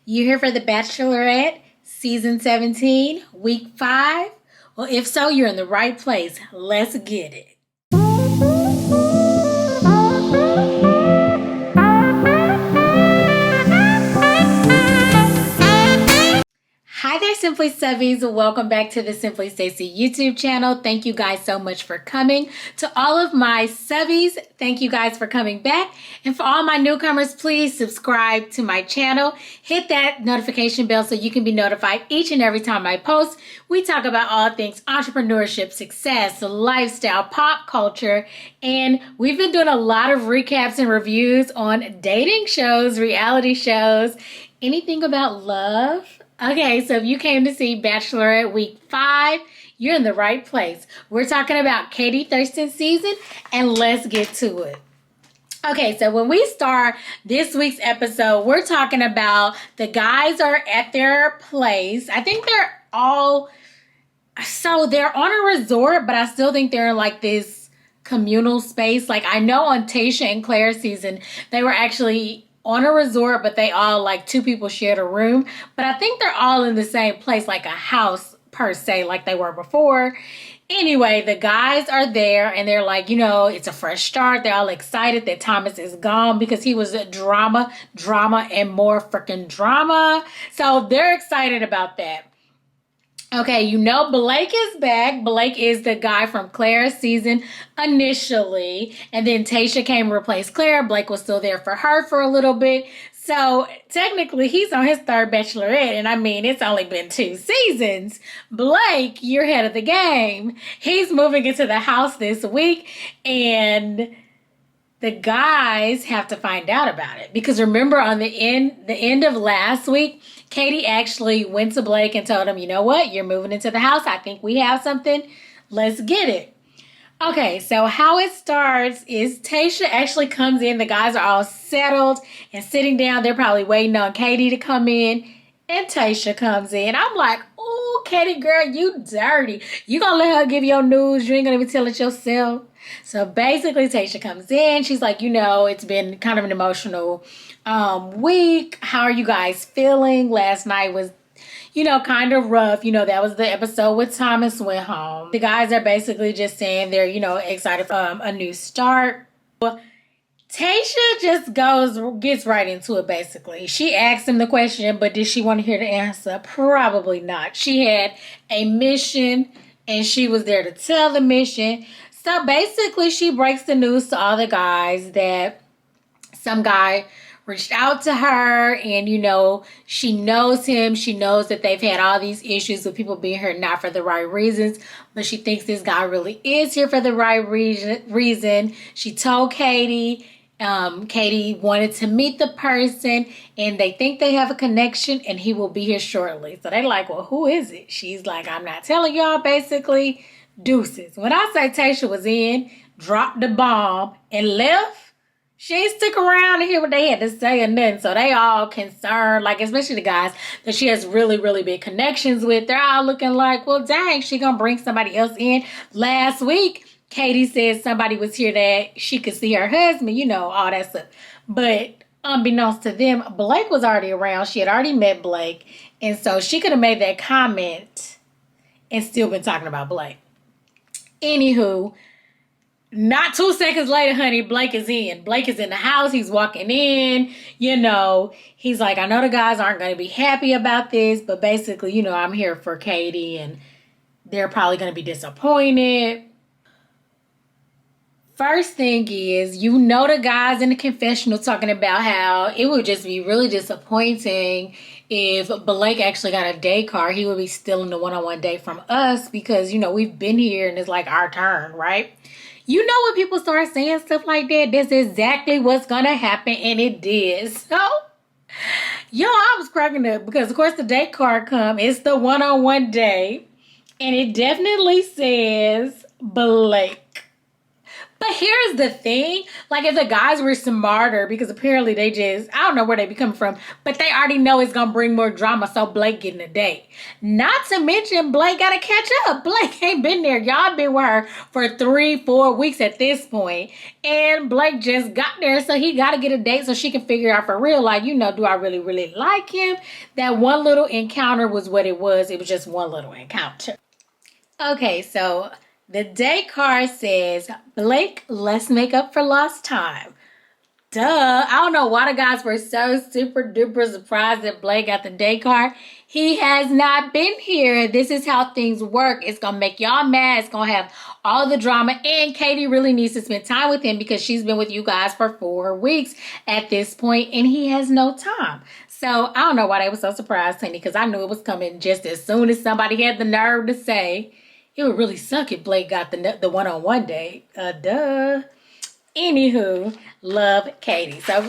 You here for the Bachelorette, Season 17, Week 5? Well, if so, you're in the right place. Let's get it. Hi there, Simply Subbies. Welcome back to the Simply Stacy YouTube channel. Thank you guys so much for coming. To all of my subbies, thank you guys for coming back. And for all my newcomers, please subscribe to my channel. Hit that notification bell so you can be notified each and every time I post. We talk about all things entrepreneurship, success, lifestyle, pop culture, and we've been doing a lot of recaps and reviews on dating shows, reality shows, anything about love. Okay, so if you came to see Bachelorette Week 5, you're in the right place. We're talking about Katie Thurston's season, and let's get to it. Okay, so when we start this week's episode, we're talking about the guys are at their place. I think they're on a resort, but I still think they're in like this communal space. Like I know on Tayshia and Claire's season, they were actually on a resort, but they all, like, two people shared a room. But I think they're all in the same place, like a house per se, like they were before. Anyway, the guys are there and they're like, you know, it's a fresh start. They're all excited that Thomas is gone because he was a drama, and more freaking drama. So they're excited about that. Okay, you know Blake is back. Blake is the guy from Claire's season initially. And then Tayshia came to replace Claire. Blake was still there for her for a little bit. So technically he's on his third Bachelorette. And I mean, it's only been 2 seasons. Blake, you're ahead of the game. He's moving into the house this week. And the guys have to find out about it. Because remember on the end of last week, Katie actually went to Blake and told him, you know what? You're moving into the house. I think we have something. Let's get it. Okay, so how it starts is Tayshia actually comes in. The guys are all settled and sitting down. They're probably waiting on Katie to come in. And Tayshia comes in. I'm like, oh, Katie, girl, you dirty. You gonna let her give your news? You ain't gonna even tell it yourself? So basically, Tayshia comes in. She's like, you know, it's been kind of an emotional week. How are you guys feeling? Last night was, you know, kind of rough. You know, that was the episode with Thomas went home. The guys are basically just saying they're, you know, excited for a new start. Tayshia just gets right into it, basically. She asked him the question, but did she want to hear the answer? Probably not. She had a mission, and she was there to tell the mission. So basically, she breaks the news to all the guys that some guy reached out to her and, you know, she knows him. She knows that they've had all these issues with people being here not for the right reasons, but she thinks this guy really is here for the right reason. She told Katie. Katie wanted to meet the person and they think they have a connection and he will be here shortly. So they're like, well, who is it? She's like, I'm not telling y'all, basically. Deuces. When I say Tayshia was in, dropped the bomb, and left, she ain't stick around to hear what they had to say or nothing. So they all concerned, like especially the guys that she has really, really big connections with. They're all looking like, well, dang, she gonna bring somebody else in. Last week, Katie said somebody was here that she could see her husband, you know, all that stuff. But unbeknownst to them, Blake was already around. She had already met Blake. And so she could have made that comment and still been talking about Blake. Anywho, not 2 seconds later, honey, Blake is in. Blake is in the house. He's walking in. You know, he's like, I know the guys aren't going to be happy about this, but basically, you know, I'm here for Katie, and they're probably going to be disappointed. First thing is, you know, the guys in the confessional talking about how it would just be really disappointing if Blake actually got a day card. He would be stealing the one-on-one date from us because, you know, we've been here and it's like our turn, right? You know, when people start saying stuff like that, that's exactly what's going to happen, and it did. So, yo, I was cracking up because, of course, the date card come. It's the one-on-one date, and it definitely says Blake. But here's the thing, like if the guys were smarter, because apparently they just, I don't know where they be coming from, but they already know it's going to bring more drama, so Blake getting a date. Not to mention Blake got to catch up. Blake ain't been there. Y'all been with her for 3-4 weeks at this point, and Blake just got there, so he got to get a date so she can figure out for real, like, do I really, really like him? That one little encounter was what it was. It was just one little encounter. Okay, so the date card says, Blake, let's make up for lost time. Duh. I don't know why the guys were so super duper surprised that Blake got the date card. He has not been here. This is how things work. It's going to make y'all mad. It's going to have all the drama. And Katie really needs to spend time with him because she's been with you guys for 4 weeks at this point, and he has no time. So I don't know why they were so surprised, honey, because I knew it was coming just as soon as somebody had the nerve to say, it would really suck if Blake got the one-on-one date. Duh. Anywho, love Katie. So,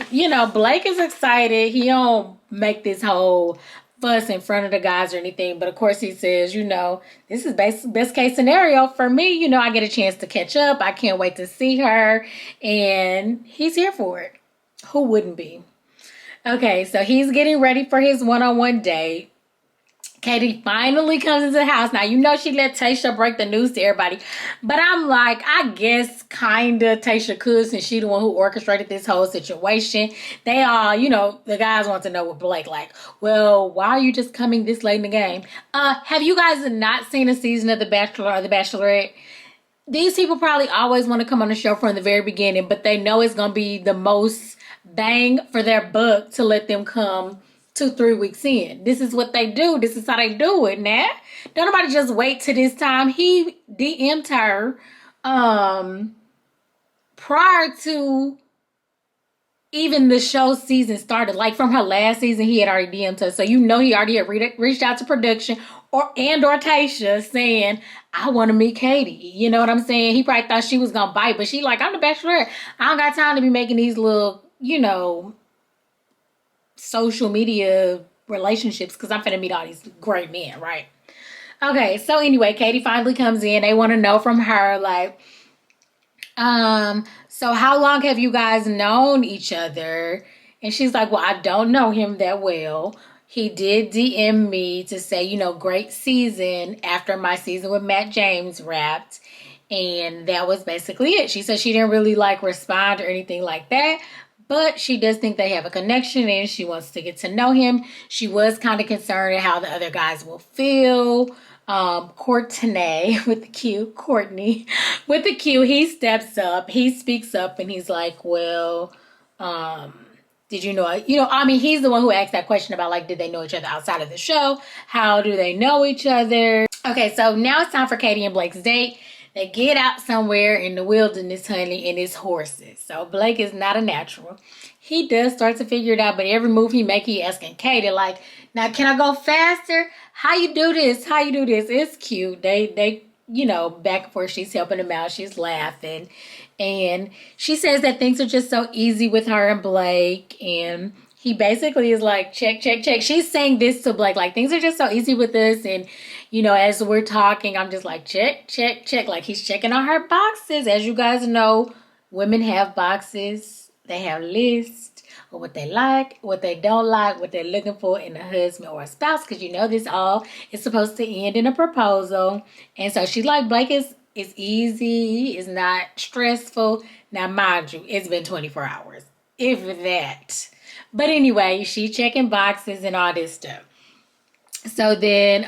Blake is excited. He don't make this whole fuss in front of the guys or anything. But, of course, he says, this is best case scenario for me. I get a chance to catch up. I can't wait to see her. And he's here for it. Who wouldn't be? Okay, so he's getting ready for his one-on-one date. Katie finally comes into the house. Now, she let Tayshia break the news to everybody. But I'm like, I guess kind of Tayshia could, since she's the one who orchestrated this whole situation. They all, the guys want to know with Blake, like, well, why are you just coming this late in the game? Have you guys not seen a season of The Bachelor or The Bachelorette? These people probably always want to come on the show from the very beginning, but they know it's going to be the most bang for their buck to let them come 2-3 weeks in. This is what they do. This is how they do it now. Don't nobody just wait till this time. He DM'd her prior to even the show season started. Like from her last season, he had already DM'd her. So he already had reached out to production or Tayshia saying, I want to meet Katie. You know what I'm saying? He probably thought she was going to bite, but she like, I'm the Bachelorette. I don't got time to be making these little, social media relationships because I'm finna meet all these great men, right? Okay, so anyway, Katie finally comes in. They want to know from her, like, so how long have you guys known each other? And she's like, well, I don't know him that well. He did DM me to say, great season after my season with Matt James wrapped. And that was basically it. She said she didn't really respond or anything like that. But she does think they have a connection and she wants to get to know him. She was kind of concerned how the other guys will feel. Courtney with the Q, Courtney with the Q, he steps up, he speaks up, and he's like, well, did you know, he's the one who asked that question about did they know each other outside of the show? How do they know each other? Okay, so now it's time for Katie and Blake's date. They get out somewhere in the wilderness, honey, and it's horses. So Blake is not a natural. He does start to figure it out, but every move he make, he asking Katie, like, now can I go faster? How you do this? How you do this? It's cute. They back and forth. She's helping him out. She's laughing. And she says that things are just so easy with her and Blake. And he basically is like, check, check, check. She's saying this to Blake, like, things are just so easy with us. And, as we're talking, I'm just like, check, check, check. Like, he's checking on her boxes. As you guys know, women have boxes. They have lists of what they like, what they don't like, what they're looking for in a husband or a spouse. Because this all is supposed to end in a proposal. And so she's like, Blake is easy. It's not stressful. Now, mind you, it's been 24 hours. If that. But anyway, she checking boxes and all this stuff. So then,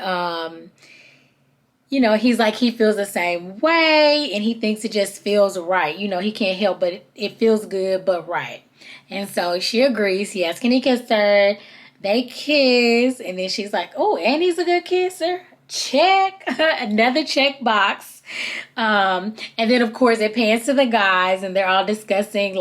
he's like, he feels the same way and he thinks it just feels right. He can't help, but it feels good, but right. And so she agrees. He asks, can he kiss her? They kiss. And then she's like, oh, and he's a good kisser. Check. Another check box. And then, of course, it pans to the guys and they're all discussing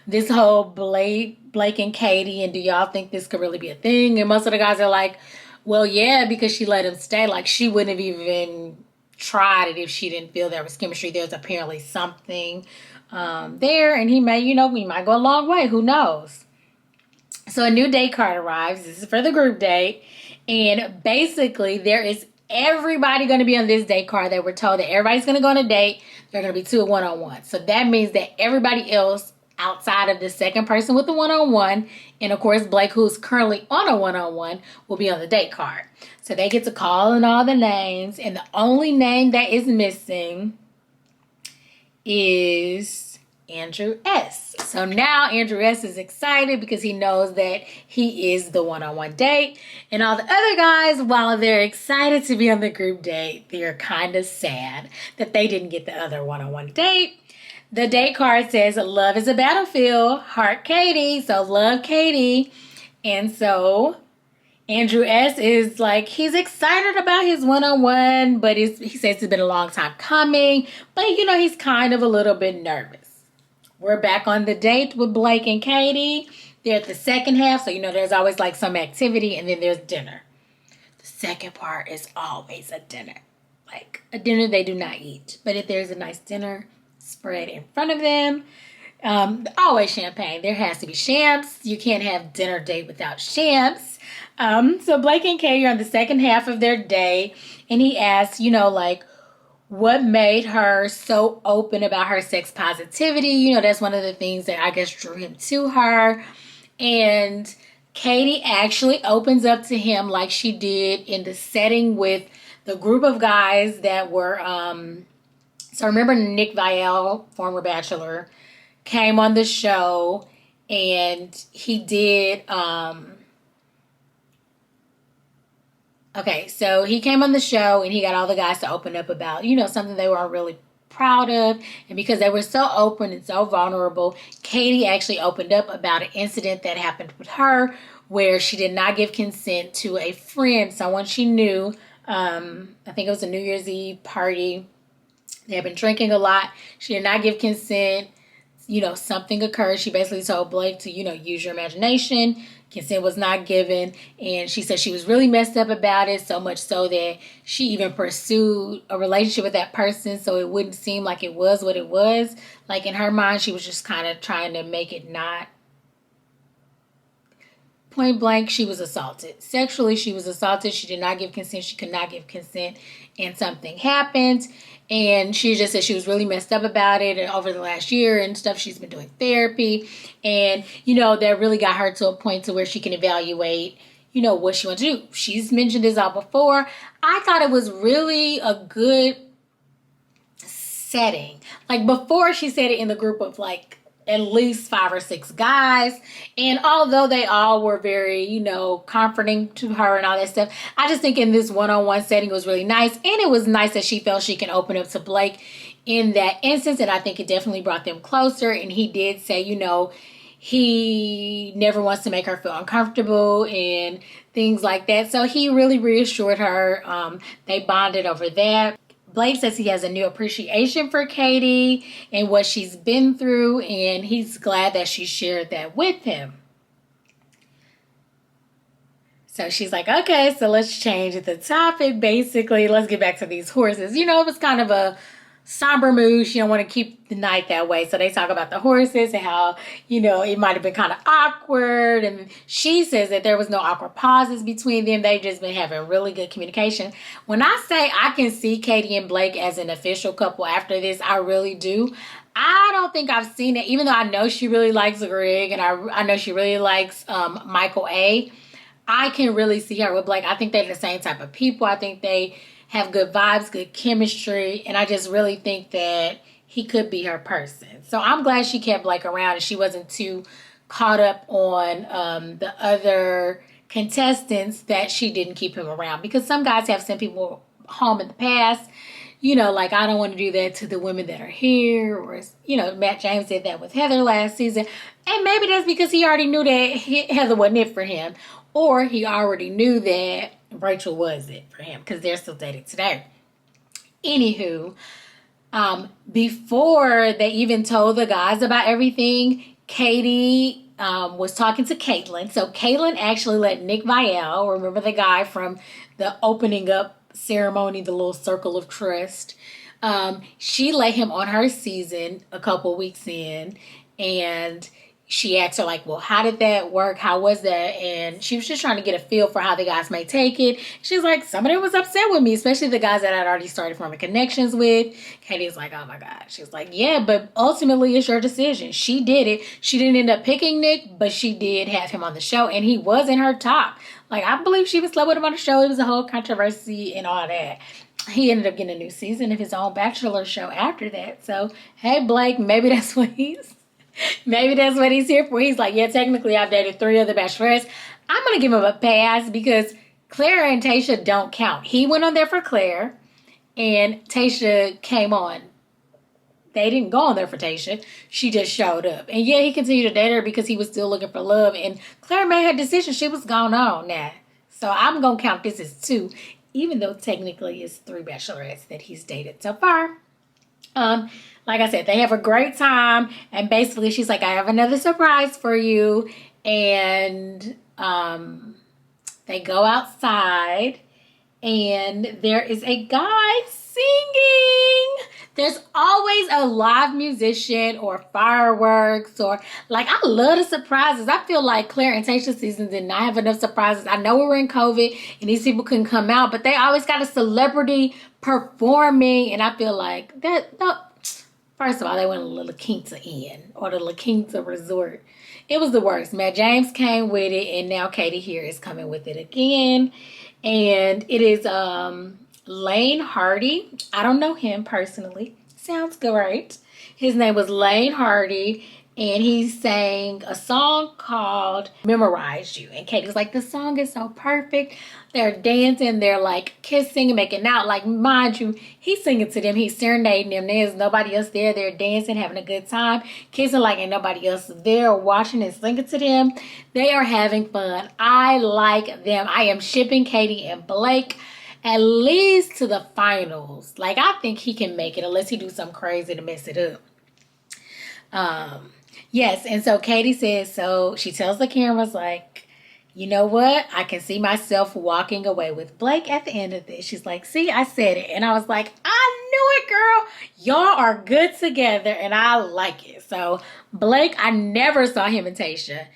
this whole Blake and Katie. And do y'all think this could really be a thing? And most of the guys are like, well, yeah, because she let him stay. She wouldn't have even tried it if she didn't feel there was chemistry. There's apparently something there. And he might go a long way. Who knows? So a new date card arrives. This is for the group date. And basically there is everybody going to be on this date card. They were told that everybody's going to go on a date. They're going to be 2 one-on-one. So that means that everybody else outside of the second person with the one-on-one, and of course Blake, who's currently on a one-on-one, will be on the date card. So they get to call in all the names, and the only name that is missing is Andrew S. So now Andrew S is excited because he knows that he is the one-on-one date. And all the other guys, while they're excited to be on the group date, they're kind of sad that they didn't get the other one-on-one date. The date card says, love is a battlefield, heart Katie. So love Katie. And so Andrew S is like, he's excited about his one-on-one, but he says it's been a long time coming. But, he's kind of a little bit nervous. We're back on the date with Blake and Katie. They're at the second half. So, there's always like some activity, and then there's dinner. The second part is always a dinner. Like a dinner they do not eat. But if there's a nice dinner spread in front of them, always champagne. There has to be champs. You can't have dinner date without champs. So Blake and Katie are on the second half of their day, and he asks, what made her so open about her sex positivity? That's one of the things that I guess drew him to her. And Katie actually opens up to him like she did in the setting with the group of guys that were, so remember Nick Viall, former Bachelor, came on the show, and he did, so he came on the show and he got all the guys to open up about, something they were really proud of. And because they were so open and so vulnerable, Katie actually opened up about an incident that happened with her where she did not give consent to a friend, someone she knew. I think it was a New Year's Eve party. They had been drinking a lot. She did not give consent. Something occurred. She basically told Blake to, use your imagination. Consent was not given. And she said she was really messed up about it, so much so that she even pursued a relationship with that person so it wouldn't seem like it was what it was. Like in her mind, she was just kind of trying to make it not. Point blank, she was assaulted. Sexually, she was assaulted. She did not give consent. She could not give consent. And something happened. And she just said she was really messed up about it. And over the last year and stuff, she's been doing therapy. And, that really got her to a point to where she can evaluate, what she wants to do. She's mentioned this all before. I thought it was really a good setting. Like before, she said it in the group of at least 5 or 6 guys. And although they all were very, comforting to her and all that stuff, I just think in this one-on-one setting it was really nice. And it was nice that she felt she can open up to Blake in that instance. And I think it definitely brought them closer. And he did say, he never wants to make her feel uncomfortable and things like that. So he really reassured her. They bonded over that. Blake says he has a new appreciation for Katie and what she's been through, and he's glad that she shared that with him. So she's like, okay, so let's change the topic. Basically, let's get back to these horses. It was kind of a somber mood. She don't want to keep the night that way. So they talk about the horses and how, it might have been kind of awkward. And she says that there was no awkward pauses between them. They've just been having really good communication. When I say I can see Katie and Blake as an official couple after this, I really do. I don't think I've seen it, even though I know she really likes Greg and I know she really likes Michael A. I can really see her with Blake. I think they're the same type of people. I think they have good vibes, good chemistry, and I just really think that he could be her person. So I'm glad she kept Blake around and she wasn't too caught up on the other contestants that she didn't keep him around. Because some guys have sent people home in the past, I don't want to do that to the women that are here. Or, Matt James did that with Heather last season. And maybe that's because he already knew that Heather wasn't it for him. Or he already knew that Rachel was it for him because they're still dating today. Anywho, before they even told the guys about everything, Katie was talking to Caitlin. So Caitlin actually let Nick Viall, remember the guy from the opening up ceremony, the little circle of trust, she let him on her season a couple weeks in. And she asked her, like, well, how did that work? How was that? And she was just trying to get a feel for how the guys may take it. She's like, some of them was upset with me, especially the guys that I'd already started forming connections with. Katie's like, oh my God. She's like, yeah, but ultimately it's your decision. She did it. She didn't end up picking Nick, but she did have him on the show, and he was in her top. Like, I believe she was slow with him on the show. It was a whole controversy and all that. He ended up getting a new season of his own Bachelor show after that. So, hey, Blake, maybe that's what he's here for. He's like, yeah, technically I've dated 3 other bachelorettes. I'm going to give him a pass because Claire and Tayshia don't count. He went on there for Claire and Tayshia came on. They didn't go on there for Tayshia. She just showed up. And yeah, he continued to date her because he was still looking for love. And Claire made her decision. She was gone on now. So I'm going to count this as 2, even though technically it's 3 bachelorettes that he's dated so far. Like I said, they have a great time, and basically she's like, I have another surprise for you, and they go outside, and there is a guy singing. There's always a live musician or fireworks, or like, I love the surprises. I feel like Claire and Tayshia season did not have enough surprises. I know we were in COVID and these people couldn't come out, but they always got a celebrity performing, and I feel like that. No, first of all, they went to the La Quinta Inn or the La Quinta Resort. It was the worst. Matt James came with it, and now Katie here is coming with it again. And it is Lane Hardy. I don't know him personally. Sounds great. His name was Lane Hardy, and he sang a song called Memorize You. And Katie's like, the song is so perfect. They're dancing, they're like kissing and making out. Like, mind you, he's singing to them, he's serenading them. There's nobody else there. They're dancing, having a good time, kissing like ain't nobody else there, watching and singing to them. They are having fun. I like them. I am shipping Katie and Blake at least to the finals. Like, I think he can make it unless he do something crazy to mess it up. Yes, and so Katie says, so she tells the cameras, like, you know what? I can see myself walking away with Blake at the end of this. She's like, see, I said it. And I was like, I knew it, girl. Y'all are good together, and I like it. So Blake, I never saw him and Tayshia.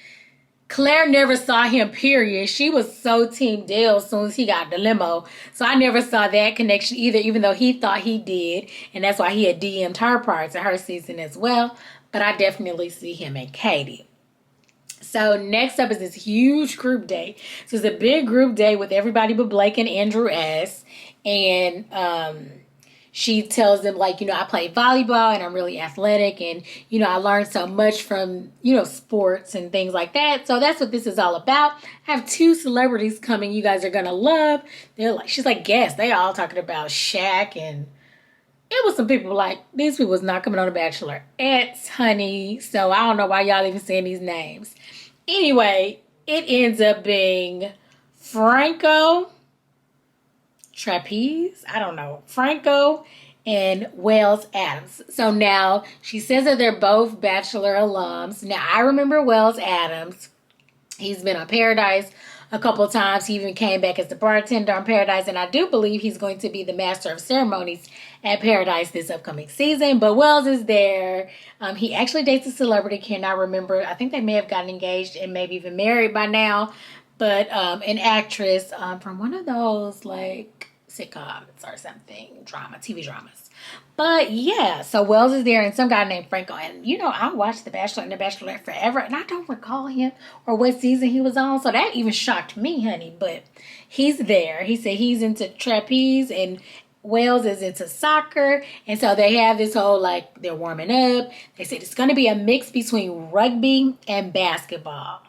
Claire never saw him, period. She was so Team Dale as soon as he got the limo. So I never saw that connection either, even though he thought he did. And that's why he had DM'd her prior to her season as well. But I definitely see him and Katie. So next up is this huge group date. So it's a big group date with everybody but Blake and Andrew S. And she tells them, like, you know, I play volleyball and I'm really athletic, and, you know, I learned so much from, you know, sports and things like that. So that's what this is all about. I have 2 celebrities coming you guys are gonna love. They're like, she's like, guess they all talking about Shaq, and it was some people like, these people was not coming on The Bachelor. It's honey. So I don't know why y'all even saying these names. Anyway, it ends up being Franco, Trapeze, I don't know, Franco and Wells Adams. So now she says that they're both Bachelor alums. Now I remember Wells Adams. He's been on Paradise a couple of times. He even came back as the bartender on Paradise, and I do believe he's going to be the master of ceremonies at Paradise this upcoming season. But Wells is there. He actually dates a celebrity, cannot remember. I think they may have gotten engaged and maybe even married by now. But an actress from one of those, like, sitcoms or something, TV dramas. But yeah, so Wells is there and some guy named Franco. And, you know, I watched The Bachelor and The Bachelorette forever, and I don't recall him or what season he was on. So that even shocked me, honey. But he's there. He said he's into trapeze and Wells is into soccer. And so they have this whole, like, they're warming up. They said it's going to be a mix between rugby and basketball.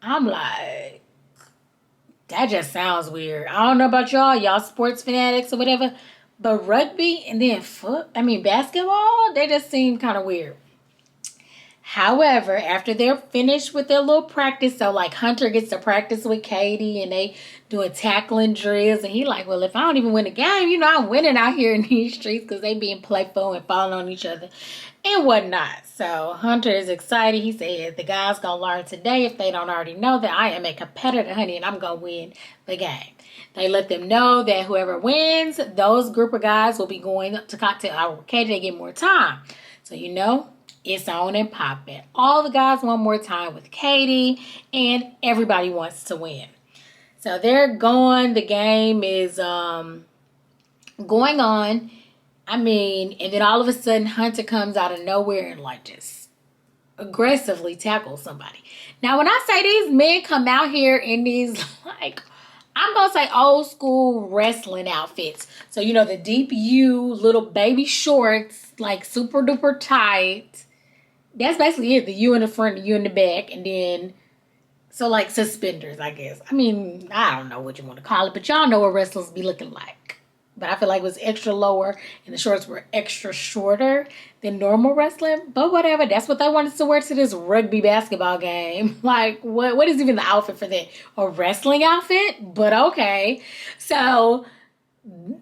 I'm like, that just sounds weird. I don't know about y'all sports fanatics or whatever, but rugby and then basketball, they just seem kind of weird. However, after they're finished with their little practice, so like Hunter gets to practice with Katie and they doing tackling drills, and he like, well, if I don't even win the game, you know, I'm winning out here in these streets because they being playful and falling on each other and whatnot. So Hunter is excited. He said the guys gonna learn today, if they don't already know, that I am a competitor, honey, and I'm gonna win the game. They let them know that whoever wins, those group of guys will be going to cocktail hour with Katie. They get more time. So, you know, It's on and popping. All the guys want more time with Katie, and everybody wants to win. So they're going. The game is going on. I mean, and then all of a sudden, Hunter comes out of nowhere and like just aggressively tackles somebody. Now, when I say these men come out here in these, like, I'm going to say old school wrestling outfits. So, you know, the deep U, little baby shorts, like super duper tight. That's basically it. The U in the front, the U in the back, and then, so like suspenders, I guess. I mean, I don't know what you want to call it, but y'all know what wrestlers be looking like. But I feel like it was extra lower and the shorts were extra shorter than normal wrestling. But whatever, that's what they wanted to wear to this rugby basketball game. Like, what is even the outfit for that? A wrestling outfit? But okay. So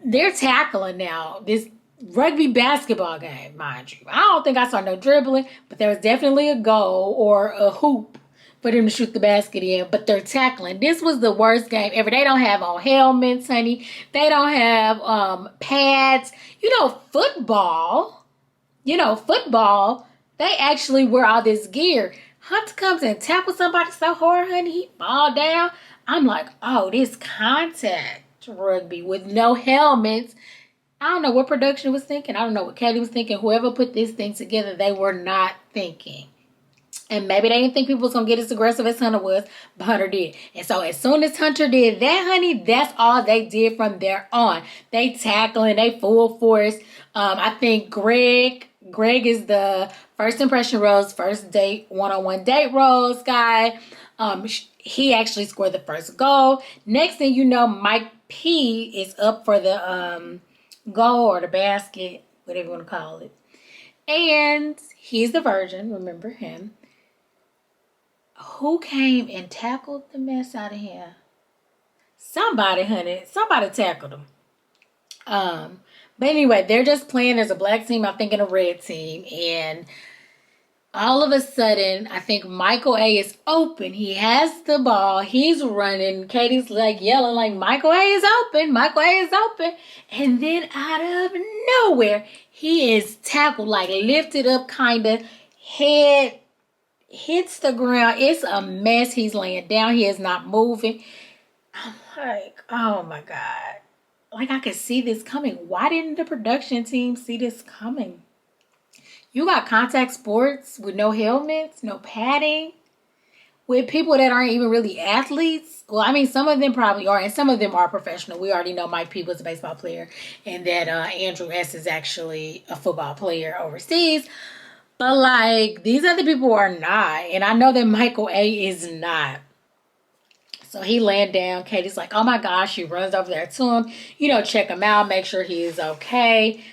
they're tackling now. This rugby basketball game, mind you. I don't think I saw no dribbling, but there was definitely a goal or a hoop for them to shoot the basket in, but they're tackling. This was the worst game ever. They don't have on helmets, honey. They don't have pads. Football, they actually wear all this gear. Hunter comes and tackles somebody so hard, honey, he fall down. I'm like, oh, this contact rugby with no helmets. I don't know what production was thinking. I don't know what Katie was thinking. Whoever put this thing together, they were not thinking. And maybe they didn't think people was going to get as aggressive as Hunter was, but Hunter did. And so as soon as Hunter did that, honey, that's all they did from there on. They tackling, they full force. I think Greg is the first impression rose, first date, one-on-one date rose guy. He actually scored the first goal. Next thing you know, Mike P is up for the goal or the basket, whatever you want to call it. And he's the virgin, remember him. Who came and tackled the mess out of him? Somebody, honey. Somebody tackled him. But anyway, they're just playing. There's a black team, I think, and a red team. And all of a sudden, I think Michael A is open. He has the ball. He's running. Katie's like yelling like, Michael A is open. Michael A is open. And then out of nowhere, he is tackled, like lifted up, kind of head hits the ground. It's a mess. He's laying down. He is not moving. I'm like, oh my God. Like, I could see this coming. Why didn't the production team see this coming? You got contact sports with no helmets, no padding, with people that aren't even really athletes. Well, I mean, some of them probably are, and some of them are professional. We already know Mike P was a baseball player, and that Andrew S is actually a football player overseas. But, like, these other people are not. And I know that Michael A is not. So he laying down. Katie's like, oh, my gosh. She runs over there to him. Check him out. Make sure he is okay.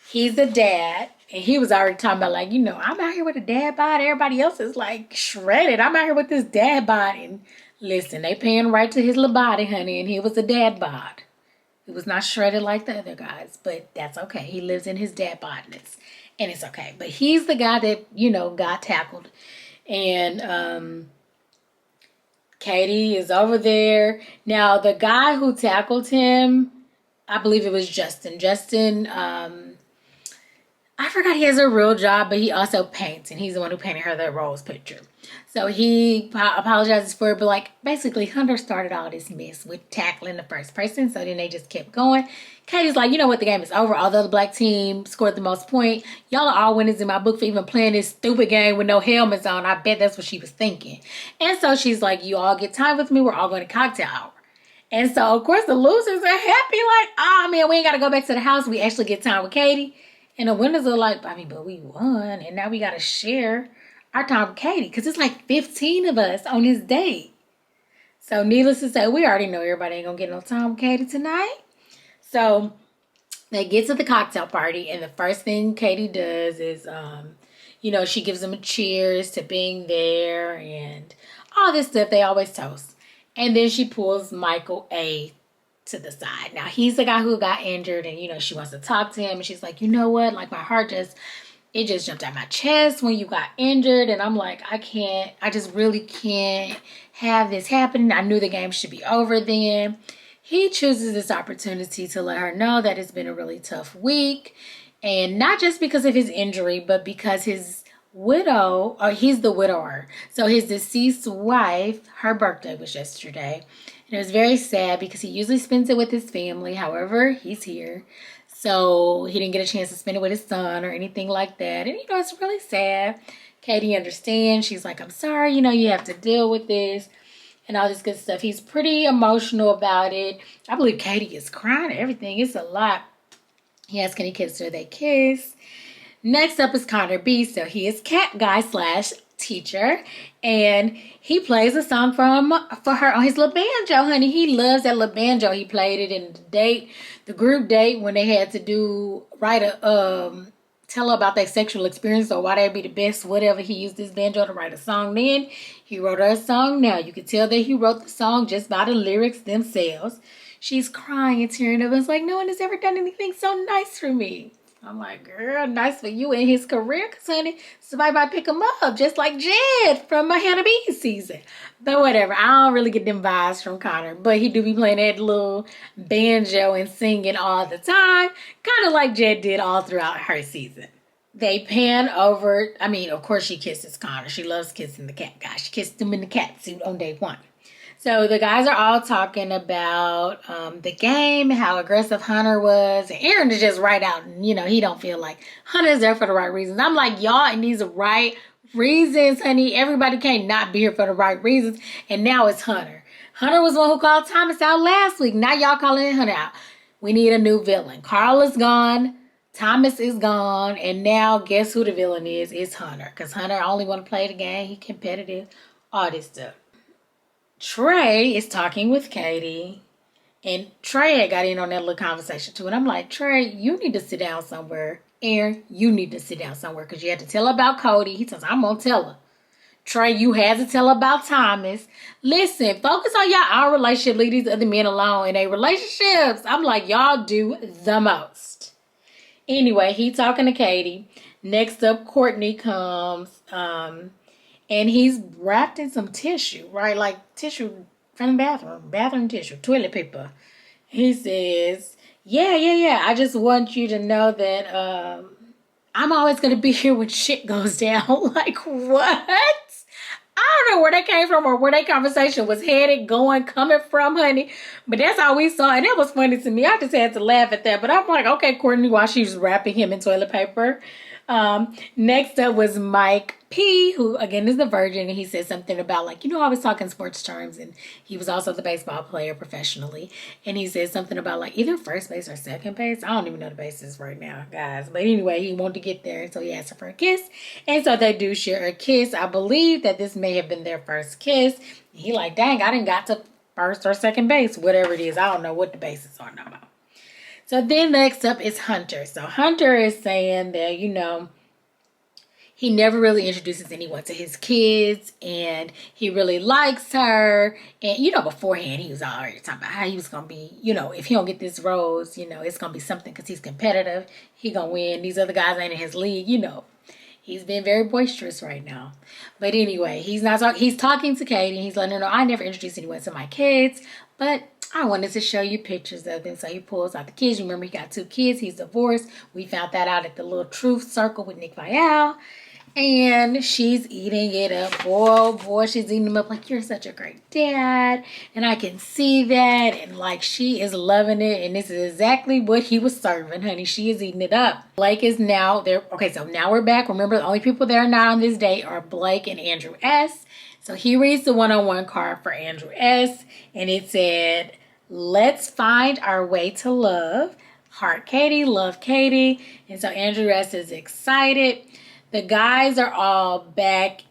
He's a dad. And he was already talking about, like, I'm out here with a dad bod. Everybody else is, like, shredded. I'm out here with this dad bod. And listen, they paying right to his little body, honey. And he was a dad bod. It was not shredded like the other guys, but that's okay. He lives in his dad bodness, and it's okay. But he's the guy that, got tackled. And Katie is over there. Now, the guy who tackled him, I believe it was Justin. Justin, I forgot he has a real job, but he also paints, and he's the one who painted her that rose picture. So he apologizes for it, but like basically Hunter started all this mess with tackling the first person, so then they just kept going. Katie's like, you know what, the game is over. Although the black team scored the most points, y'all are all winners in my book for even playing this stupid game with no helmets on. I bet that's what she was thinking. And so she's like, you all get time with me. We're all going to cocktail hour. And so, of course, the losers are happy, like, oh, man, we ain't got to go back to the house. We actually get time with Katie. And the winners are like, but we won, and now we got to share our time with Katie, because it's like 15 of us on this date. So needless to say, we already know everybody ain't going to get no time with Katie tonight. So they get to the cocktail party, and the first thing Katie does is, she gives them a cheers to being there and all this stuff. They always toast. And then she pulls Michael A to the side. Now, he's the guy who got injured, and, she wants to talk to him. And she's like, you know what? Like, my heart just jumped out my chest when you got injured. And I'm like, I just really can't have this happening. I knew the game should be over then. He chooses this opportunity to let her know that it's been a really tough week. And not just because of his injury, but because his widow, or he's the widower. So his deceased wife, her birthday was yesterday. And it was very sad because he usually spends it with his family. However, he's here. So he didn't get a chance to spend it with his son or anything like that. And, it's really sad. Katie understands. She's like, I'm sorry, you have to deal with this and all this good stuff. He's pretty emotional about it. I believe Katie is crying and everything. It's a lot. He asked, can he kiss her? They kiss. Next up is Connor B. So he is cat guy / teacher. And he plays a song for her on his little banjo, honey. He loves that little banjo. He played it in the group date when they had to tell her about their sexual experience or why they'd be the best, whatever. He used this banjo to write a song then. He wrote her a song now. You could tell that he wrote the song just by the lyrics themselves. She's crying and tearing up. It's like, no one has ever done anything so nice for me. I'm like, girl, nice for you in his career, because, honey, somebody might pick him up, just like Jed from Hannah B's season. But whatever, I don't really get them vibes from Connor, but he do be playing that little banjo and singing all the time, kind of like Jed did all throughout her season. They pan over, of course she kisses Connor. She loves kissing the cat guy. She kissed him in the cat suit on day 1. So the guys are all talking about the game, how aggressive Hunter was. And Aaron is just right out. And, he don't feel like Hunter's there for the right reasons. I'm like, y'all, in these right reasons, honey. Everybody can't not be here for the right reasons. And now it's Hunter. Hunter was the one who called Thomas out last week. Now y'all calling Hunter out. We need a new villain. Carl is gone. Thomas is gone. And now guess who the villain is? It's Hunter. Because Hunter only want to play the game. He competitive. All this stuff. Trey is talking with Katie, and Trey had got in on that little conversation too. And I'm like, Trey, you need to sit down somewhere. Aaron, you need to sit down somewhere because you had to tell her about Cody. He says, I'm going to tell her. Trey, you had to tell her about Thomas. Listen, focus on our relationship. Leave these other men alone in their relationships. I'm like, y'all do the most. Anyway, he talking to Katie. Next up, Courtney comes. And he's wrapped in some tissue, right? Like tissue from the bathroom tissue, toilet paper. He says, yeah. I just want you to know that I'm always going to be here when shit goes down. Like, what? I don't know where that came from or where that conversation was headed, coming from, honey. But that's all we saw. And it was funny to me. I just had to laugh at that. But I'm like, okay, Courtney, while she's wrapping him in toilet paper. Next up was Mike P, who again is the virgin, and he said something about I was talking sports terms, and he was also the baseball player professionally, and he said something about either first base or second base. I don't even know the bases right now, guys, but anyway, he wanted to get there, so he asked her for a kiss, and so they do share a kiss. I believe that this may have been their first kiss. He like, dang, I didn't got to first or second base, whatever it is. I don't know what the bases are no more. So then next up is Hunter. So Hunter is saying that, he never really introduces anyone to his kids, and he really likes her. And, beforehand, he was already talking about how he was going to be, if he don't get this rose, it's going to be something because he's competitive. He going to win. These other guys ain't in his league, He's been very boisterous right now. But anyway, he's talking to Katie. He's letting her know, I never introduced anyone to my kids, but I wanted to show you pictures of them. So he pulls out the kids. You remember he got 2 kids. He's divorced. We found that out at the little truth circle with Nick Vial. And she's eating it up. Boy, she's eating them up like, you're such a great dad. And I can see that. And she is loving it. And this is exactly what he was serving, honey. She is eating it up. Blake is now there. Okay, so now we're back. Remember, the only people there now on this date are Blake and Andrew S. So he reads the one-on-one card for Andrew S. And it said, let's find our way to love. Heart Katie, love Katie. And so Andrew S. is excited. The guys are all back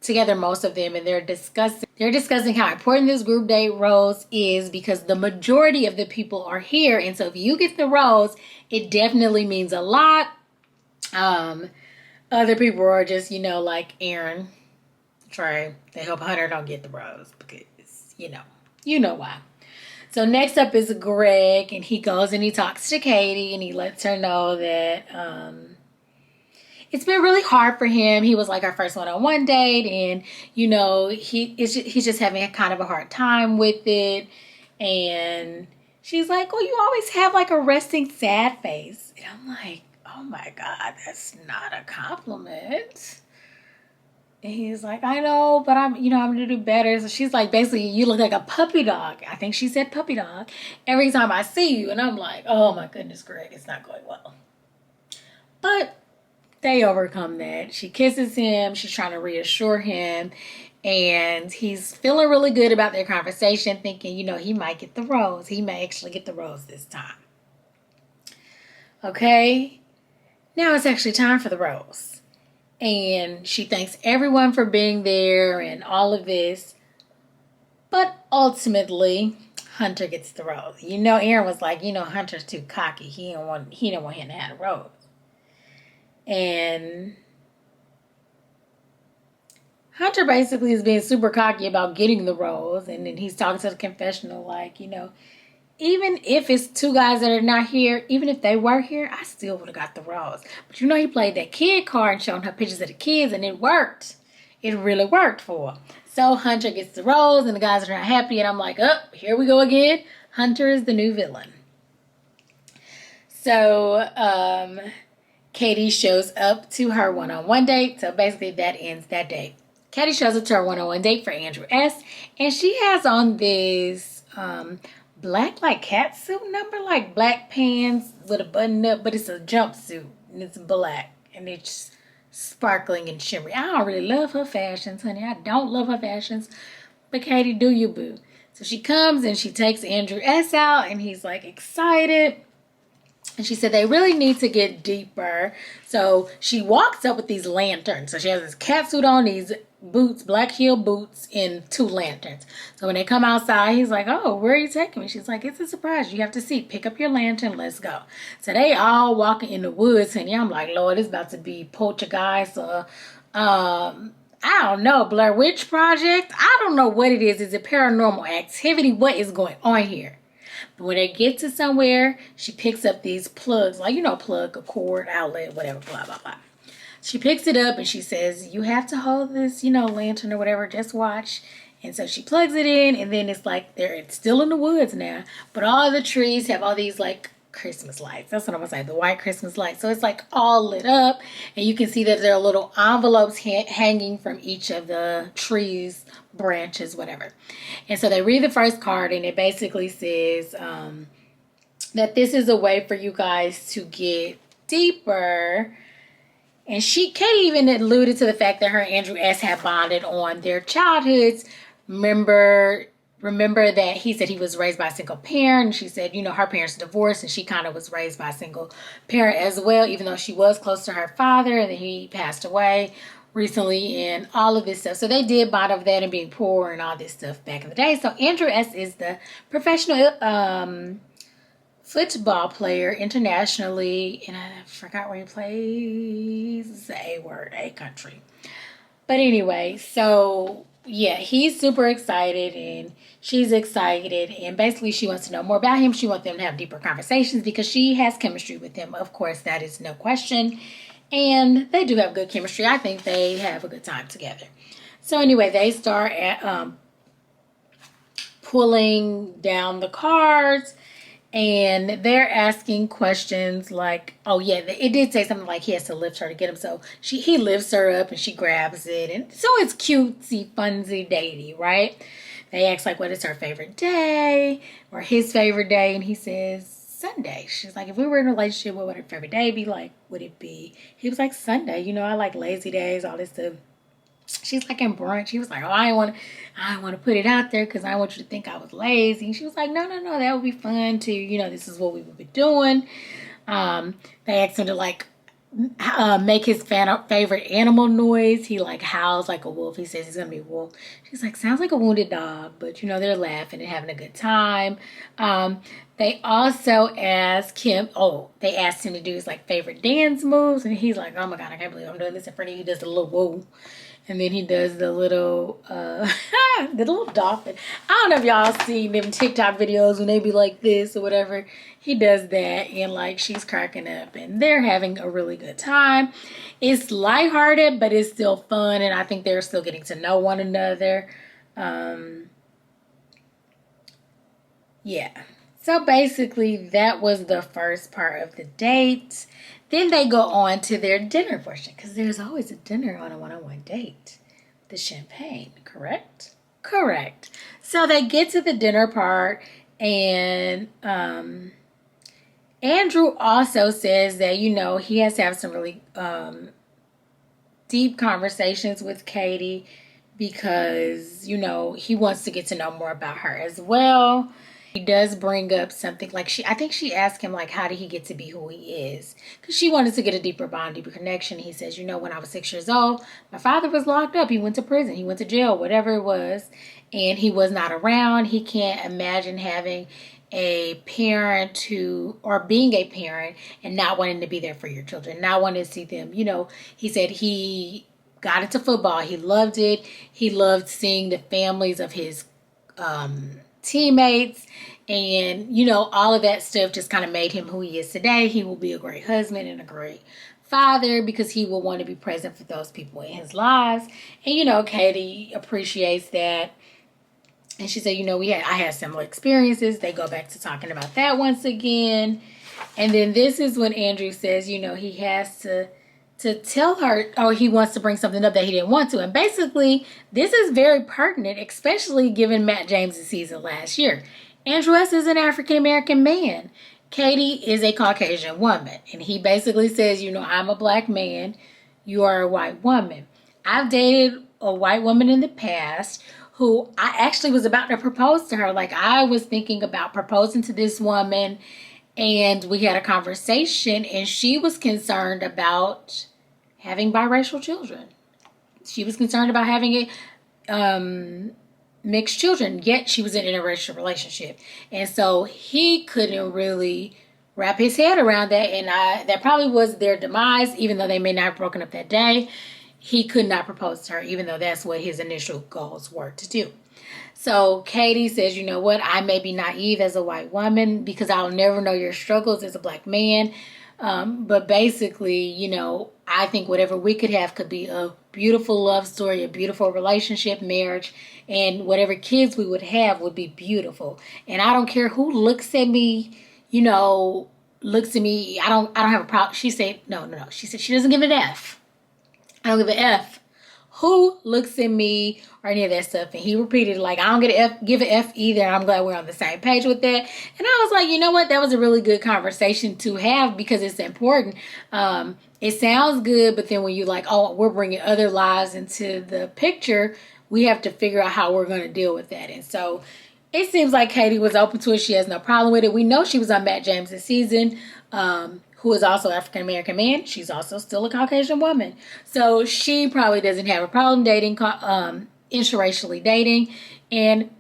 together, most of them, and they're discussing how important this group date rose is because the majority of the people are here. And so if you get the rose, it definitely means a lot. Other people are just, like Aaron, Trey. They hope Hunter don't get the rose because, you know why. So next up is Greg, and he goes and he talks to Katie, and he lets her know that it's been really hard for him. He was our first one-on-one date, and he's just having kind of a hard time with it. And she's like, well, you always have like a resting sad face. And I'm like, oh my God, that's not a compliment. And he's like, I know, but I'm going to do better. So she's like, basically, you look like a puppy dog. I think she said puppy dog every time I see you. And I'm like, oh my goodness, Greg, it's not going well. But they overcome that. She kisses him. She's trying to reassure him. And he's feeling really good about their conversation, thinking, he might get the rose. He may actually get the rose this time. Okay. Now it's actually time for the rose. And she thanks everyone for being there and all of this. But ultimately, Hunter gets the rose. Aaron was like, Hunter's too cocky. He didn't want him to have a rose. And Hunter basically is being super cocky about getting the rose. And then he's talking to the confessional like, even if it's two guys that are not here, even if they were here, I still would have got the rose. But he played that kid card and showing her pictures of the kids, and it worked. It really worked for her. So Hunter gets the rose, and the guys are not happy, and I'm like, here we go again. Hunter is the new villain. So Katie shows up to her one-on-one date. So basically that ends that date. Katie shows up to her one-on-one date for Andrew S. And she has on this black like catsuit number, like black pants with a button up, but it's a jumpsuit and it's black and it's sparkling and shimmery. I don't really love her fashions, honey. I don't love her fashions, but Katie, do you, boo? So she comes and she takes Andrew S out and he's like excited. And she said they really need to get deeper. So she walks up with these lanterns. So she has this catsuit on, these boots, black heel boots, and 2 lanterns. So when they come outside, he's like, oh, where are you taking me? She's like, it's a surprise. You have to see. Pick up your lantern. Let's go. So they all walking in the woods. And I'm like, Lord, it's about to be Poltergeist or, I don't know, Blair Witch Project. I don't know what it is. Is it paranormal activity? What is going on here? But when they get to somewhere, she picks up these plugs, like, plug, a cord, outlet, whatever, blah, blah, blah. She picks it up and she says, you have to hold this, lantern or whatever, just watch. And so she plugs it in, and then it's like it's still in the woods now. But all the trees have all these, like, Christmas lights. That's what I'm going to say, the white Christmas lights. So it's, like, all lit up. And you can see that there are little envelopes hanging from each of the trees, branches, whatever. And so they read the first card, and it basically says that this is a way for you guys to get deeper. And Katie even alluded to the fact that her and Andrew S. had bonded on their childhoods. Remember that he said he was raised by a single parent. And she said, her parents divorced, and she kind of was raised by a single parent as well, even though she was close to her father, and then he passed away recently and all of this stuff. So they did bond over that and being poor and all this stuff back in the day. So Andrew S. is the professional football player internationally, and I forgot where he plays. It's the A word, A country. But anyway, so yeah, he's super excited and she's excited, and basically she wants to know more about him. She wants them to have deeper conversations because she has chemistry with him. Of course, that is no question. And they do have good chemistry. I think they have a good time together. So anyway, they start pulling down the cards. And they're asking questions like, oh yeah, it did say something like he has to lift her to get him. So he lifts her up and she grabs it. And so it's cutesy, funsy, datey, right? They ask like, what is her favorite day or his favorite day? And he says, Sunday. She's like, if we were in a relationship, what would her favorite day be like? Would it be? He was like, Sunday. I like lazy days, all this stuff. She's like, in brunch. He was like, oh, I want to put it out there because I want you to think I was lazy. And she was like, no, that would be fun too. This is what we would be doing. They asked him to make his favorite animal noise. He howls like a wolf. He says he's gonna be a wolf. She's like, sounds like a wounded dog, but they're laughing and having a good time. They also asked him, they asked him to do his favorite dance moves, and he's like, oh my God, I can't believe I'm doing this in front of you. He does the little woo. And then he does the little dolphin. I don't know if y'all seen them TikTok videos when they be like this or whatever. He does that, and she's cracking up, and they're having a really good time. It's lighthearted, but it's still fun, and I think they're still getting to know one another. Yeah. So basically, that was the first part of the date. Then they go on to their dinner portion, because there's always a dinner on a one-on-one date. The champagne, correct? Correct. So they get to the dinner part, and Andrew also says that, he has to have some really deep conversations with Katie because, he wants to get to know more about her as well. He does bring up something like I think she asked him, like, how did he get to be who he is? Because she wanted to get a deeper bond, deeper connection. He says, when I was 6 years old, my father was locked up. He went to prison. He went to jail, whatever it was. And he was not around. He can't imagine having a parent or being a parent and not wanting to be there for your children, not wanting to see them. He said he got into football. He loved it. He loved seeing the families of his teammates, and all of that stuff just kind of made him who he is today. He will be a great husband and a great father because he will want to be present for those people in his lives. And Katie appreciates that, and she said, I had similar experiences. They go back to talking about that once again, and then this is when Andrew says, he has to tell her, or he wants to bring something up that he didn't want to. And basically, this is very pertinent, especially given Matt James' season last year. Andrew S. is an African-American man. Katie is a Caucasian woman. And he basically says, I'm a black man. You are a white woman. I've dated a white woman in the past who I actually was about to propose to her. Like, I was thinking about proposing to this woman, and we had a conversation, and she was concerned about having biracial children. She was concerned about having mixed children, yet she was in an interracial relationship. And so he couldn't really wrap his head around that, and that probably was their demise, even though they may not have broken up that day. He could not propose to her, even though that's what his initial goals were to do. So Katie says, what? I may be naive as a white woman because I'll never know your struggles as a black man. But basically, I think whatever we could have could be a beautiful love story, a beautiful relationship, marriage, and whatever kids we would have would be beautiful. And I don't care who looks at me, looks at me. I don't have a problem. She said, no. She said she doesn't give an F. I don't give an F who looks at me or any of that stuff. And he repeated, like, I don't give an F either. I'm glad we're on the same page with that. And I was like, you know what? That was a really good conversation to have because it's important. It sounds good, but then when you like, oh, we're bringing other lives into the picture, we have to figure out how we're going to deal with that. And so it seems like Katie was open to it. She has no problem with it. We know she was on Matt James' season, who is also an African-American man. She's also still a Caucasian woman. So she probably doesn't have a problem dating, interracially dating. And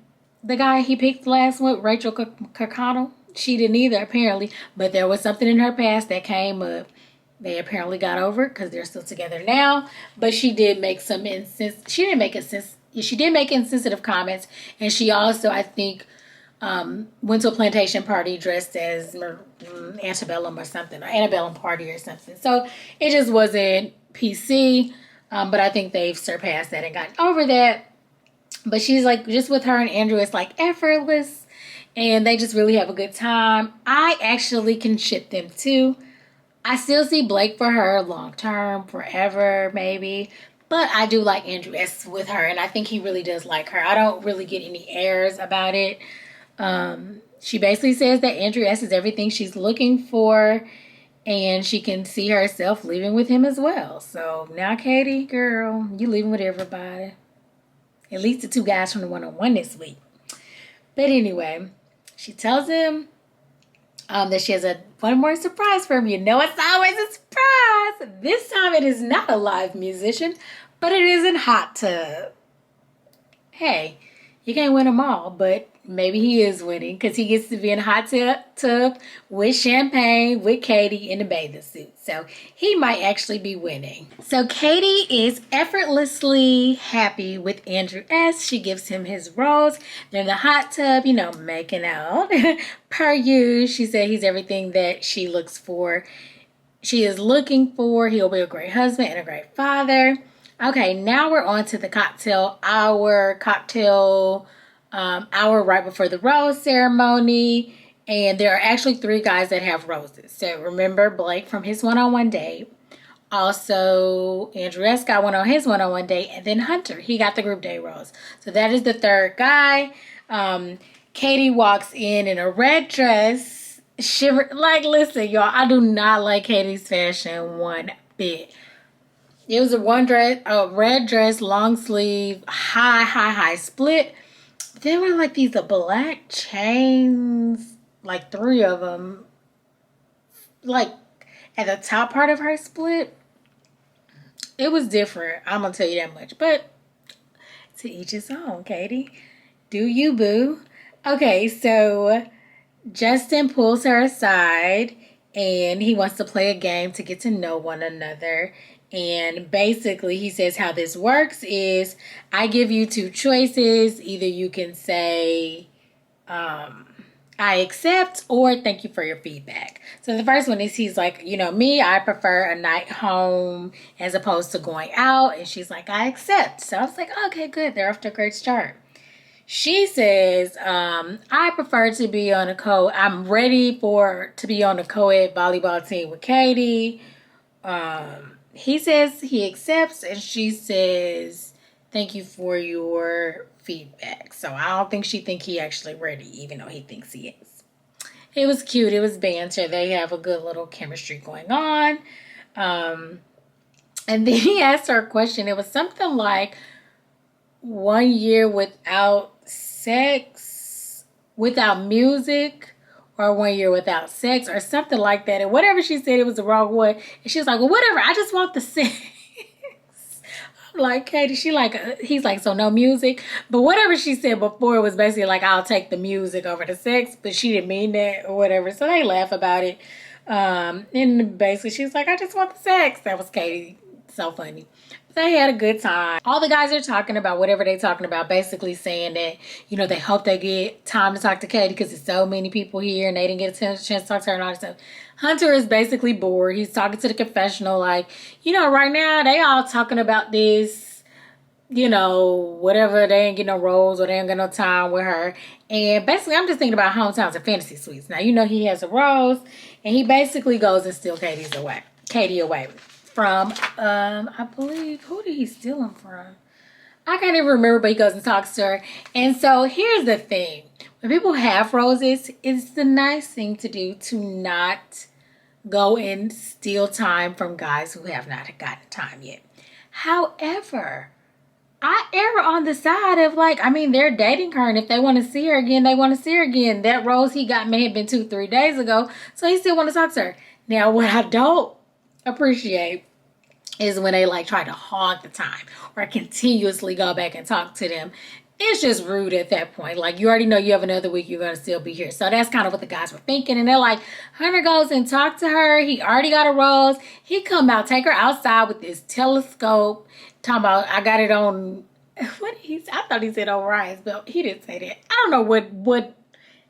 the guy he picked last one, Rachel Kirkconnell, she didn't either, apparently. But there was something in her past that came up. They apparently got over it because they're still together now. But she did make she did make insensitive comments. And she also, I think, went to a plantation party dressed as antebellum or something, or antebellum party or something. So it just wasn't PC, but I think they've surpassed that and gotten over that. But she's like, just with her and Andrew, it's like effortless, and they just really have a good time. I actually can ship them too. I still see Blake for her long term, forever maybe. But I do like Andrew S. with her, and I think he really does like her. I don't really get any airs about it. She basically says that Andrew S. is everything she's looking for, and she can see herself leaving with him as well. So now, Katie, girl, you leaving with everybody. At least the two guys from the one-on-one this week. But anyway, she tells him that she has one more surprise for him. It's always a surprise. This time it is not a live musician, but it is in hot tub. Hey, you can't win them all, but maybe he is winning because he gets to be in a hot tub with champagne with Katie in a bathing suit. So he might actually be winning. So Katie is effortlessly happy with Andrew S. She gives him his rose. They're in the hot tub, making out. Per usual, she said he's everything that she looks for. She is looking for. He'll be a great husband and a great father. Okay, now we're on to the cocktail hour right before the rose ceremony. And there are actually 3 guys that have roses. So remember Blake from his one-on-one date. Also, Andrew S. got one on his one-on-one date. And then Hunter, he got the group date rose. So that is the 3rd guy. Katie walks in a red dress. Shiver. Like, listen, y'all, I do not like Katie's fashion one bit. It was a red dress, long sleeve, high split. There were like these black chains, like 3 of them, like at the top part of her split. It was different, I'm gonna tell you that much. But to each his own, Katie. Do you, boo? Okay, so Justin pulls her aside and he wants to play a game to get to know one another. And basically he says how this works is I give you 2 choices. Either you can say, I accept, or thank you for your feedback. So the first one is he's like, me, I prefer a night home as opposed to going out. And she's like, I accept. So I was like, okay, good. They're off to a great start. She says, I prefer to be on I'm ready to be on a co-ed volleyball team with Katie. He says he accepts, and she says, thank you for your feedback. So I don't think she thinks he actually ready, even though he thinks he is. It was cute. It was banter. They have a good little chemistry going on. And then he asked her a question. It was something like 1 year without sex, without music, or 1 year without sex, or something like that. And whatever she said, it was the wrong one. And she was like, well, whatever. I just want the sex. I'm like, Katie, he's like, so no music? But whatever she said before, it was basically like, I'll take the music over the sex. But she didn't mean that or whatever. So they laugh about it. And basically she's like, I just want the sex. That was Katie. So funny. They had a good time. All the guys are talking about whatever they're talking about, basically saying that, they hope they get time to talk to Katie because there's so many people here and they didn't get a chance to talk to her and all that stuff. Hunter is basically bored. He's talking to the confessional like, right now they all talking about this, whatever, they ain't getting no roles or they ain't got no time with her. And basically I'm just thinking about hometowns and fantasy suites. Now, he has a rose and he basically goes and steals Katie away. From, I believe, who did he steal them from? I can't even remember, but he goes and talks to her. And so here's the thing. When people have roses, it's the nice thing to do to not go and steal time from guys who have not gotten time yet. However, I err on the side of they're dating her, and if they want to see her again, they want to see her again. That rose he got may have been 2-3 days ago, so he still want to talk to her. Now, what I don't appreciate is when they try to hog the time or continuously go back and talk to them. It's just rude at that point. You already know you have another week, you're going to still be here. So that's kind of what the guys were thinking. And they're like, Hunter goes and talk to her. He already got a rose. He come out, take her outside with this telescope. Talking about, I got it on, I thought he said Orion's belt. He didn't say that. I don't know what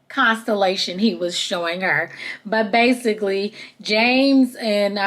constellation he was showing her. But basically, James and,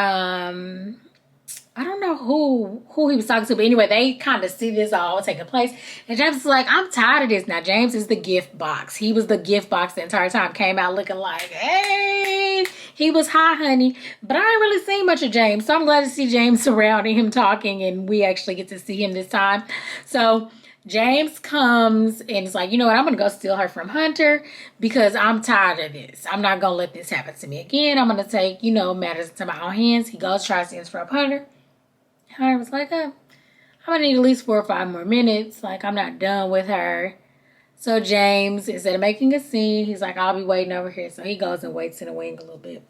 I don't know who he was talking to, but anyway, they kind of see this all taking place. And James is like, I'm tired of this. Now, James is the gift box. He was the gift box the entire time. Came out looking like, hey, he was high, honey. But I ain't really seen much of James. So I'm glad to see James surrounding him talking, and we actually get to see him this time. So James comes and is like, you know what? I'm going to go steal her from Hunter because I'm tired of this. I'm not going to let this happen to me again. I'm going to take, matters into my own hands. He goes, tries to interrupt Hunter. Hunter was like, I'm going to need at least 4 or 5 more minutes. I'm not done with her. So James, instead of making a scene, he's like, I'll be waiting over here. So he goes and waits in the wing a little bit.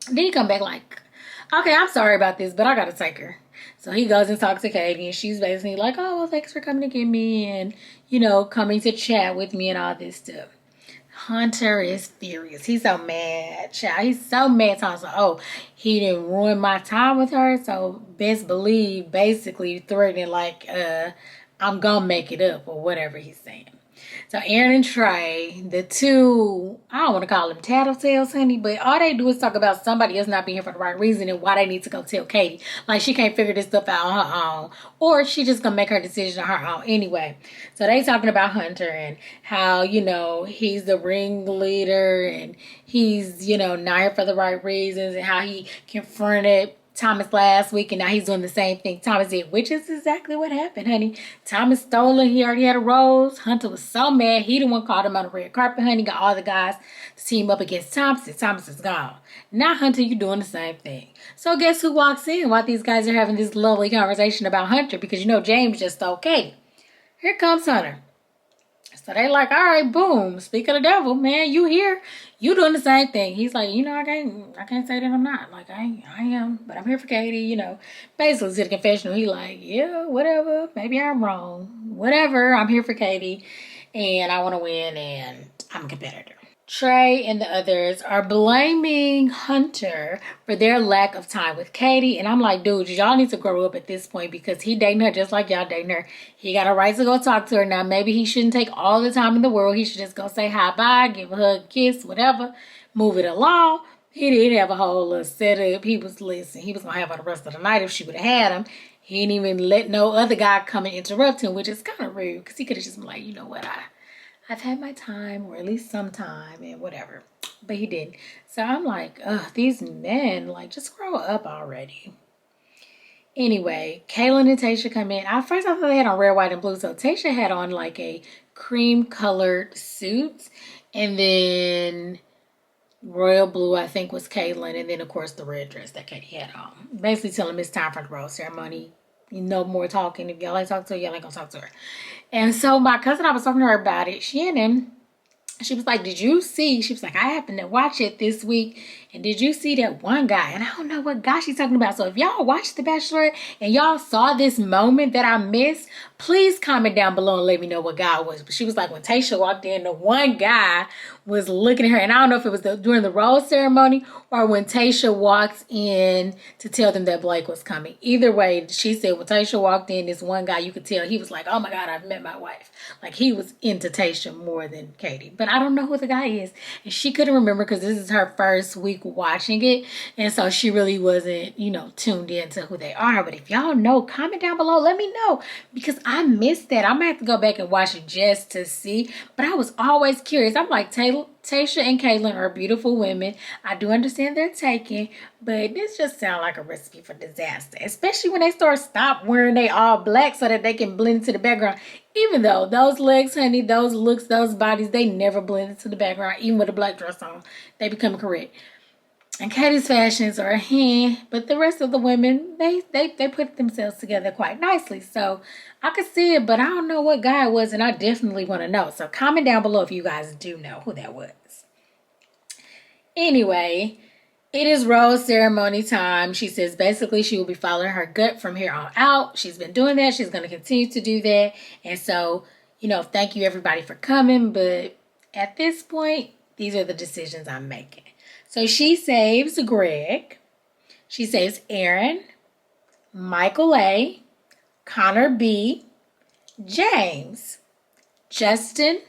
Then he come back okay, I'm sorry about this, but I got to take her. So he goes and talks to Katie, and she's basically like, oh, well, thanks for coming to get me and, coming to chat with me and all this stuff. Hunter is furious. He's so mad, child. He's so mad. So, he didn't ruin my time with her. So, best believe, basically threatening I'm going to make it up or whatever he's saying. So Aaron and Trey, the two, I don't want to call them tattletales, honey, but all they do is talk about somebody else not being here for the right reason and why they need to go tell Katie. Like she can't figure this stuff out on her own. Or she just going to make her decision on her own anyway. So they talking about Hunter and how, he's the ringleader and he's, not here for the right reasons and how he confronted Thomas last week, and now he's doing the same thing Thomas did, which is exactly what happened, honey. Thomas stole it. He already had a rose. Hunter was so mad. He the one called him on the red carpet, honey. Got all the guys to team up against Thomas, and Thomas is gone. Now, Hunter, you doing the same thing. So guess who walks in while these guys are having this lovely conversation about Hunter? Because, James just stole Katie. Here comes Hunter. So they like, all right, boom. Speak of the devil, man. You here? You doing the same thing. He's like, I can't say that I'm not. Like, I am, but I'm here for Katie, Basically, to the confessional, he like, yeah, whatever. Maybe I'm wrong. Whatever. I'm here for Katie, and I want to win, and I'm a competitor. Trey and the others are blaming Hunter for their lack of time with Katie. And I'm like, dude, y'all need to grow up at this point because he dating her just like y'all dating her. He got a right to go talk to her. Now, maybe he shouldn't take all the time in the world. He should just go say hi, bye, give a hug, kiss, whatever, move it along. He did have a whole little setup. He was listening. He was going to have her the rest of the night if she would have had him. He didn't even let no other guy come and interrupt him, which is kind of rude because he could have just been like, you know what, I've had my time, or at least some time, and whatever. But he didn't. So I'm like, ugh, these men, like, just grow up already. Anyway, Kaylin and Tayshia come in. At first, I thought they had on red, white, and blue. So Tayshia had on, like, a cream-colored suit. And then royal blue, I think, was Kaylin. And then, of course, the red dress that Katie had on. Basically telling them it's time for the rose ceremony. No more talking. If y'all ain't talk to her, y'all ain't gonna talk to her. And so my cousin, I was talking to her about it. Shannon, she was like, did you see? She was like, I happened to watch it this week. And did you see that one guy? And I don't know what guy she's talking about. So if y'all watched The Bachelorette and y'all saw this moment that I missed, please comment down below and let me know what guy it was. But she was like, when Tayshia walked in, the one guy was looking at her. And I don't know if it was during the rose ceremony or when Tayshia walked in to tell them that Blake was coming. Either way, she said when Tayshia walked in, this one guy, you could tell he was like, oh my God, I've met my wife. Like he was into Tayshia more than Katie. But I don't know who the guy is. And she couldn't remember because this is her first week watching it. And so she really wasn't, tuned into who they are. But if y'all know, comment down below. Let me know because I missed that. I'm going to have to go back and watch it just to see. But I was always curious. I'm like, Tayshia and Kaylin are beautiful women. I do understand they're taken, but this just sounds like a recipe for disaster, especially when they stop wearing they all black so that they can blend into the background. Even though those legs, honey, those looks, those bodies, they never blend into the background, even with a black dress on. They become correct. And Katie's fashions are but the rest of the women, they put themselves together quite nicely. So I could see it, but I don't know what guy it was, and I definitely want to know. So comment down below if you guys do know who that was. Anyway, it is rose ceremony time. She says basically she will be following her gut from here on out. She's been doing that. She's going to continue to do that. And so, thank you everybody for coming. But at this point, these are the decisions I'm making. So she saves Greg. She saves Aaron, Michael A., Connor B., James, Justin,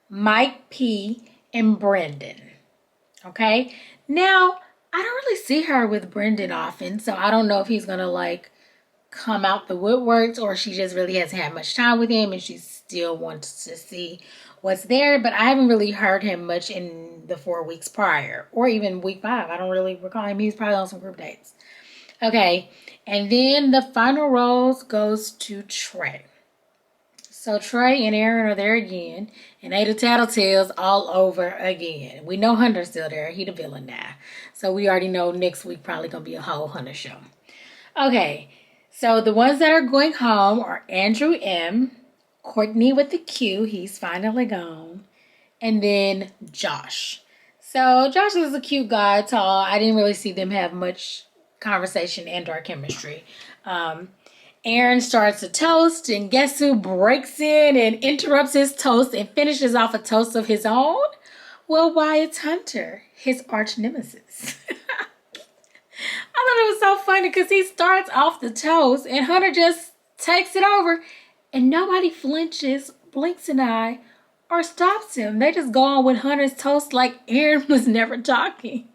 Mike P., and Brendan. Okay? Now, I don't really see her with Brendan often, so I don't know if he's going to, come out the woodworks or she just really hasn't had much time with him and she still wants to see what's there. But I haven't really heard him much in the 4 weeks prior or even week 5. I don't really recall him. He's probably on some group dates. Okay. And then the final rose goes to Trey. So Trey and Aaron are there again. And they the tattletales all over again. We know Hunter's still there. He the villain now. So we already know next week probably going to be a whole Hunter show. Okay. So the ones that are going home are Andrew M., Courtney with the Q. He's finally gone. And then Josh. So Josh is a cute guy, tall. I didn't really see them have much conversation and or chemistry. Aaron starts a toast, and guess who breaks in and interrupts his toast and finishes off a toast of his own? Well, why, it's Hunter, his arch nemesis. I thought it was so funny because he starts off the toast and Hunter just takes it over and nobody flinches, blinks an eye, or stops him. They just go on with Hunter's toast like Aaron was never talking.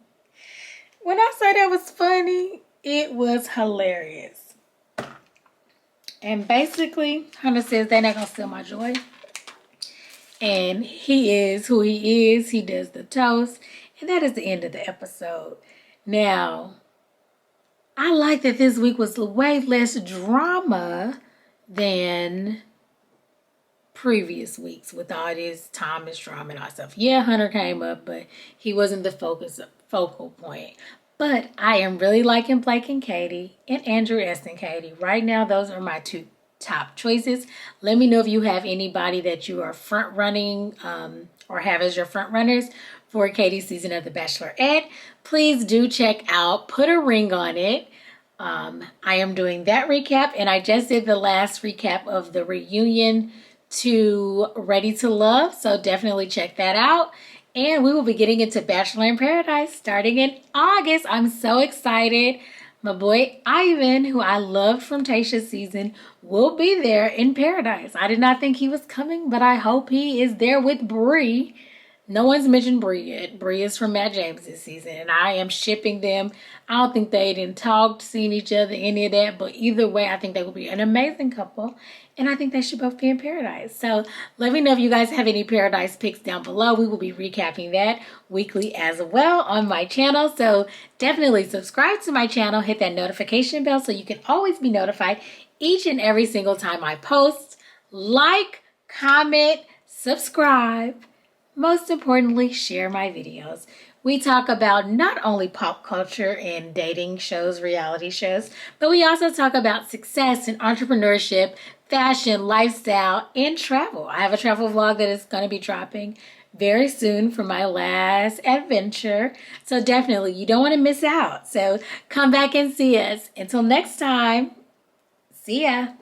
When I say that was funny, it was hilarious. And basically, Hunter says they're not going to steal my joy. And he is who he is. He does the toast. And that is the end of the episode. Now, I like that this week was way less drama than previous weeks with all this Thomas drama and all stuff. Yeah, Hunter came up, but he wasn't the focal point. But I am really liking Blake and Katie and Andrew S. and Katie. Right now, those are my two top choices. Let me know if you have anybody that you are front running or have as your front runners for Katie's season of The Bachelorette. Please do check out Put a Ring on It. I am doing that recap, and I just did the last recap of the reunion to Ready to Love, so definitely check that out. And we will be getting into Bachelor in Paradise starting in August. I'm so excited. My boy Ivan, who I loved from Tayshia's season, will be there in Paradise. I did not think he was coming, but I hope he is there with Bree. No one's mentioned Bree yet. Bree is from Matt James's season, and I am shipping them. I don't think they didn't talk, seen each other, any of that, but either way, I think they will be an amazing couple, and I think they should both be in Paradise. So let me know if you guys have any Paradise picks down below. We will be recapping that weekly as well on my channel, so definitely subscribe to my channel, hit that notification bell so you can always be notified each and every single time I post. Like, comment, subscribe. Most importantly, share my videos. We talk about not only pop culture and dating shows, reality shows, but we also talk about success and entrepreneurship, fashion, lifestyle, and travel. I have a travel vlog that is going to be dropping very soon for my last adventure. So definitely, you don't want to miss out. So come back and see us. Until next time, see ya.